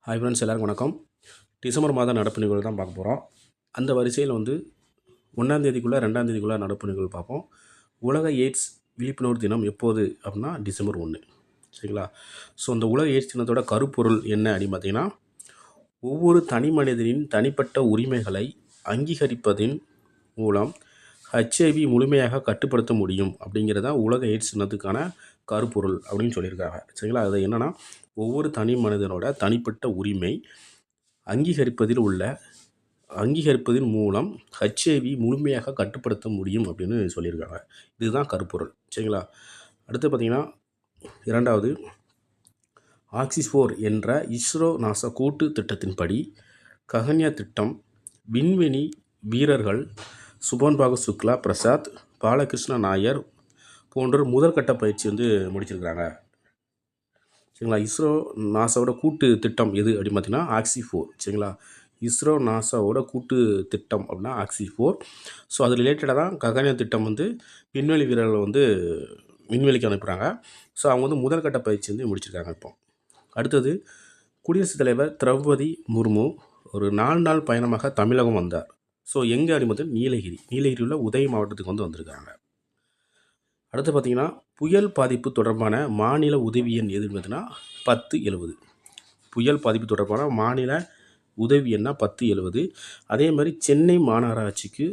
Hi friends, எல்லாருக்கும் வணக்கம். December மாத நடப்பு நிகழ்வு தான் பார்க்க போகிறோம். அந்த வரிசையில் 1ஆம் தேதிக்குள்ளே 2ஆம் தேதிக்குள்ளே நடப்பு நிகழ்வு பார்ப்போம். உலக எய்ட்ஸ் விழிப்புணர்வு தினம் எப்போது அப்படின்னா டிசம்பர் 1. சரிங்களா? ஸோ இந்த உலக எய்ட்ஸ் தினத்தோட கருப்பொருள் என்ன அப்படின்னு பார்த்தீங்கன்னா, ஒவ்வொரு தனி மனிதனின் தனிப்பட்ட உரிமைகளை அங்கீகரிப்பதின் மூலம் ஹெச்ஐவி முழுமையாக கட்டுப்படுத்த முடியும் அப்படிங்கிறதான் உலக எய்ட்ஸ் தினத்துக்கான கருப்பொருள் அப்படின்னு சொல்லியிருக்காங்க. சரிங்களா? அது என்னென்னா, ஒவ்வொரு தனி மனிதனோட தனிப்பட்ட உரிமை அங்கீகரிப்பதின் மூலம் ஹெச்ஐவி முழுமையாக கட்டுப்படுத்த முடியும் அப்படின்னு சொல்லியிருக்காங்க. இதுதான் கருப்பொருள். சரிங்களா? அடுத்து பார்த்திங்கன்னா, இரண்டாவது, ஆக்சிஸ்-4 என்ற இஸ்ரோ நாசா கூட்டு திட்டத்தின்படி ககன்யான் திட்டம் விண்வெளி வீரர்கள் சுபன்பாகு சுக்லா, பிரசாத், பாலகிருஷ்ண நாயர் போன்ற முதற்கட்ட பயிற்சி முடிச்சிருக்கிறாங்க. சரிங்களா? இஸ்ரோ நாசாவோட கூட்டு திட்டம் எது அப்படின்னு பார்த்தீங்கன்னா ஆக்சி-4. சரிங்களா? இஸ்ரோ நாசாவோட கூட்டு திட்டம் அப்படின்னா ஆக்சி-4. ஸோ அது ரிலேட்டடாக தான் ககன்யான் திட்டம் விண்வெளி வீரர்கள் விண்வெளிக்கு அனுப்புகிறாங்க. ஸோ அவங்க முதற்கட்ட பயிற்சி முடிச்சிருக்காங்க. இப்போ அடுத்தது, குடியரசுத் தலைவர் திரௌபதி முர்மு ஒரு 4 நாள் பயணமாக தமிழகம் வந்தார். ஸோ எங்கே அப்படின்னு நீலகிரியில் உள்ள உதகை மாவட்டத்துக்கு வந்திருக்காங்க. அடுத்து பார்த்திங்கன்னா, புயல் பாதிப்பு தொடர்பான மாநில உதவி எண் எதுன்னு பார்த்தீங்கன்னா 1070. புயல் பாதிப்பு தொடர்பான மாநில உதவி எண்ணா 1070. அதே மாதிரி சென்னை மாநகராட்சிக்கு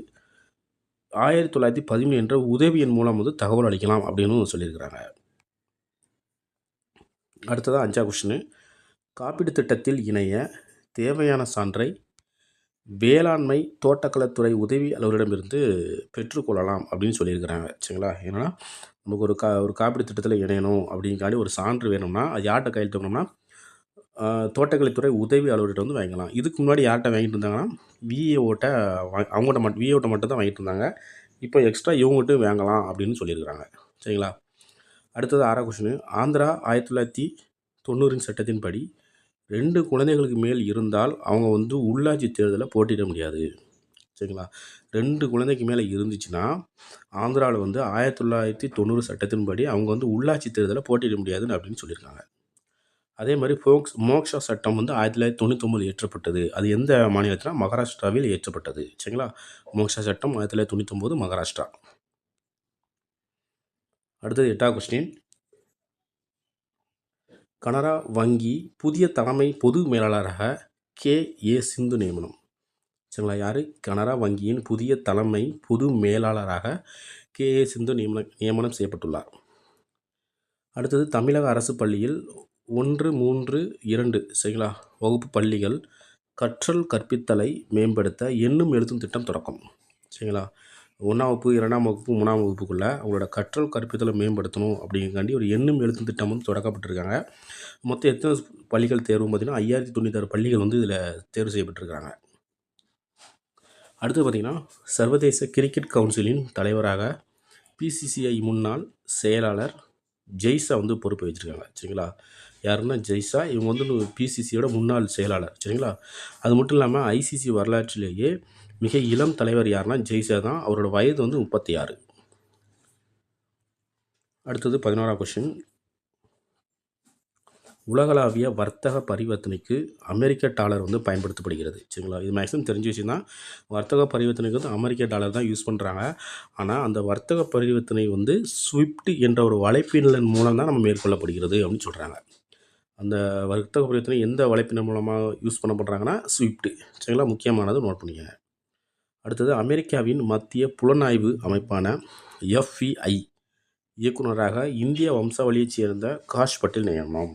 1913 என்ற உதவி எண் மூலம் தகவல் அளிக்கலாம் அப்படின்னு சொல்லியிருக்கிறாங்க. அடுத்ததாக 5ஆம் கொஸ்டின், காப்பீடு திட்டத்தில் இணைய தேவையான சான்றை வேளாண்மை தோட்டக்கலைத்துறை உதவி அலுவலரிடமிருந்து பெற்றுக்கொள்ளலாம் அப்படின்னு சொல்லியிருக்கிறாங்க. சரிங்களா? ஏன்னா நமக்கு ஒரு காப்பீடு திட்டத்தில் இணையணும் அப்படிங்காண்டி ஒரு சான்று வேணும்னா அது யார்கிட்ட கையெழுத்து வாங்கணும்னா தோட்டக்கலைத்துறை உதவி அலுவலர்கிட்ட வாங்கிக்கலாம். இதுக்கு முன்னாடி யார்கிட்ட வாங்கிட்டு இருந்தாங்கன்னா விஏஓட்ட மட்டும் தான் வாங்கிட்டு இருந்தாங்க. இப்போ எக்ஸ்ட்ரா இவங்ககிட்ட வாங்கலாம் அப்படின்னு சொல்லியிருக்கிறாங்க. சரிங்களா? அடுத்தது 6ஆம் கொஸ்டின், ஆந்திரா 1990 சட்டத்தின்படி 2 குழந்தைகளுக்கு மேல் இருந்தால் அவங்க உள்ளாட்சி தேர்தலில் போட்டியிட முடியாது. சரிங்களா? 2 குழந்தைக்கு மேலே இருந்துச்சுன்னா ஆந்திராவில் 1990 சட்டத்தின்படி அவங்க உள்ளாட்சி தேர்தலில் போட்டியிட முடியாதுன்னு அப்படின்னு சொல்லியிருக்காங்க. அதே மாதிரி மோக்ஷா சட்டம் 1999 இயற்றப்பட்டது. அது எந்த மாநிலத்தினா மகாராஷ்டிராவில் இயற்றப்பட்டது. சரிங்களா? மோக்ஷா சட்டம் 1999 மகாராஷ்டிரா. அடுத்தது 8ஆம் கொஸ்டின், கனரா வங்கி புதிய தலைமை பொது மேலாளராக கே.ஏ. சிந்து நியமனம். சரிங்களா? யார்? கனரா வங்கியின் புதிய தலைமை பொது மேலாளராக கே.ஏ. சிந்து நியமனம் செய்யப்பட்டுள்ளார். அடுத்தது, தமிழக அரசு பள்ளியில் 1, 3, 2 சரிங்களா வகுப்பு பள்ளிகள் கற்றல் கற்பித்தலை மேம்படுத்த எண்ணும் எழுத்தும் திட்டம் தொடக்கம். சரிங்களா? 1ஆம் வகுப்பு, 2ஆம் வகுப்பு, 3ஆம் வகுப்புக்குள்ளே அவங்களோட கற்றல் கற்பித்தலை மேம்படுத்தணும் அப்படிங்காண்டி ஒரு எண்ணும் எழுத்தும் திட்டம் தொடக்கப்பட்டிருக்காங்க. மொத்தம் எத்தனை பள்ளிகள் தேர்வு பார்த்தீங்கன்னா 5096 பள்ளிகள் இதில் தேர்வு செய்யப்பட்டிருக்காங்க. அடுத்து பார்த்திங்கன்னா, சர்வதேச கிரிக்கெட் கவுன்சிலின் தலைவராக பிசிசிஐ முன்னாள் செயலாளர் ஜெய்ஸா பொறுப்பு வச்சுருக்காங்க. சரிங்களா? யாருன்னா ஜெய்ஸா. இவங்க பிசிசியோட முன்னாள் செயலாளர். சரிங்களா? அது மட்டும் இல்லாமல் ஐசிசி வரலாற்றிலேயே மிக இளம் தலைவர் யாருன்னா ஜெய்ஸா தான். அவரோட வயது 36. அடுத்தது 11ஆம் கொஸ்டின், உலகளாவிய வர்த்தக பரிவர்த்தனைக்கு அமெரிக்க டாலர் பயன்படுத்தப்படுகிறது. சரிங்களா? இது மேக்ஸிமம் தெரிஞ்ச விஷயம் தான். வர்த்தக பரிவர்த்தனைக்கு அமெரிக்க டாலர் தான் யூஸ் பண்ணுறாங்க. ஆனால் அந்த வர்த்தக பரிவர்த்தனை ஸ்விஃப்ட் என்ற ஒரு வலைப்பின்னலின் மூலம் தான் நம்ம மேற்கொள்ளப்படுகிறது அப்படின்னு சொல்கிறாங்க. அந்த வர்த்தக பரிவர்த்தனை எந்த வலைப்பின்னல் மூலமாக யூஸ் பண்ணப்படுறாங்கன்னா ஸ்விஃப்ட். சரிங்களா? முக்கியமானது நோட் பண்ணிக்கங்க. அடுத்தது, அமெரிக்காவின் மத்திய புலனாய்வு அமைப்பான FBI இயக்குநராக இந்திய வம்சாவளியைச் சேர்ந்த காஷ் பட்டேல் நியமனம்.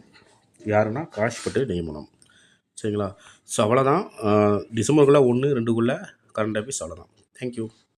யாருன்னா காஷ் பட்டேல் நியமனம். சரிங்களா? ஸோ அவ்வளோதான். டிசம்பருக்குள்ளே 1, 2க்குள்ளே கரண்ட் அஃபேர்ஸ் அவ்வளோதான். தேங்க்யூ.